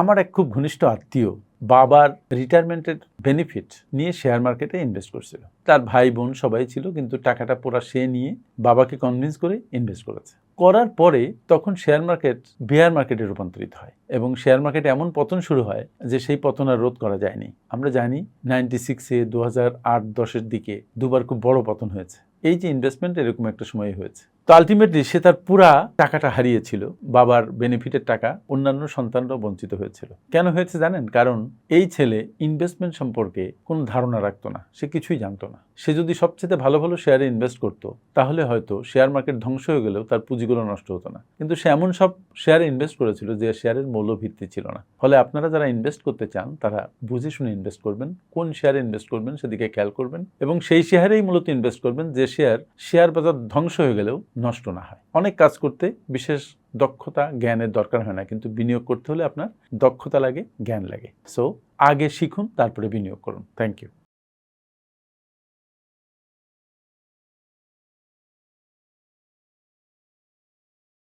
আমার এক খুব ঘনিষ্ঠ আত্মীয় বাবার রিটায়ারমেন্টের বেনিফিট নিয়ে শেয়ার মার্কেটে ইনভেস্ট করছিল। তার ভাই বোন সবাই ছিল, কিন্তু টাকাটা পুরা সে নিয়ে বাবাকে কনভিন্স করে ইনভেস্ট করেছে। করার পরে তখন শেয়ার মার্কেট বেয়ার মার্কেটে রূপান্তরিত হয় এবং শেয়ার মার্কেটে এমন পতন শুরু হয় যে সেই পতন আর রোধ করা যায়নি। আমরা জানি 96-এ, 2008-10-এর দিকে দুবার খুব বড় পতন হয়েছে। এই যে ইনভেস্টমেন্ট এরকম একটা সময় হয়েছে। তো আলটিমেটলি সে তার পুরা টাকাটা হারিয়েছিল, বাবার বেনিফিটের টাকা। অন্যান্য সন্তানরাও বঞ্চিত হয়েছিল। কেন হয়েছে জানেন? কারণ এই ছেলে ইনভেস্টমেন্ট সম্পর্কে কোনো ধারণা রাখতো না, সে কিছুই জানতো না। সে যদি সবচেয়ে ভালো ভালো শেয়ারে ইনভেস্ট করতো তাহলে হয়তো শেয়ার মার্কেট ধ্বংস হয়ে গেলেও তার পুঁজিগুলো নষ্ট হতো না। কিন্তু সে এমন সব শেয়ারে ইনভেস্ট করেছিল যে শেয়ারের মৌলভিত্তি ছিল না। ফলে আপনারা যারা ইনভেস্ট করতে চান তারা বুঝে শুনে ইনভেস্ট করবেন, কোন শেয়ারে ইনভেস্ট করবেন সেদিকে খেয়াল করবেন এবং সেই শেয়ারেই মূলত ইনভেস্ট করবেন যে শেয়ার বাজার ধ্বংস হয়ে গেলেও নষ্ট না হয়। অনেক কাজ করতে বিশেষ দক্ষতা জ্ঞানের দরকার হয় না, কিন্তু বিনিয়োগ করতে হলে আপনার দক্ষতা লাগে, জ্ঞান লাগে। সো আগে শিখুন, তারপরে বিনিয়োগ করুন। Thank you.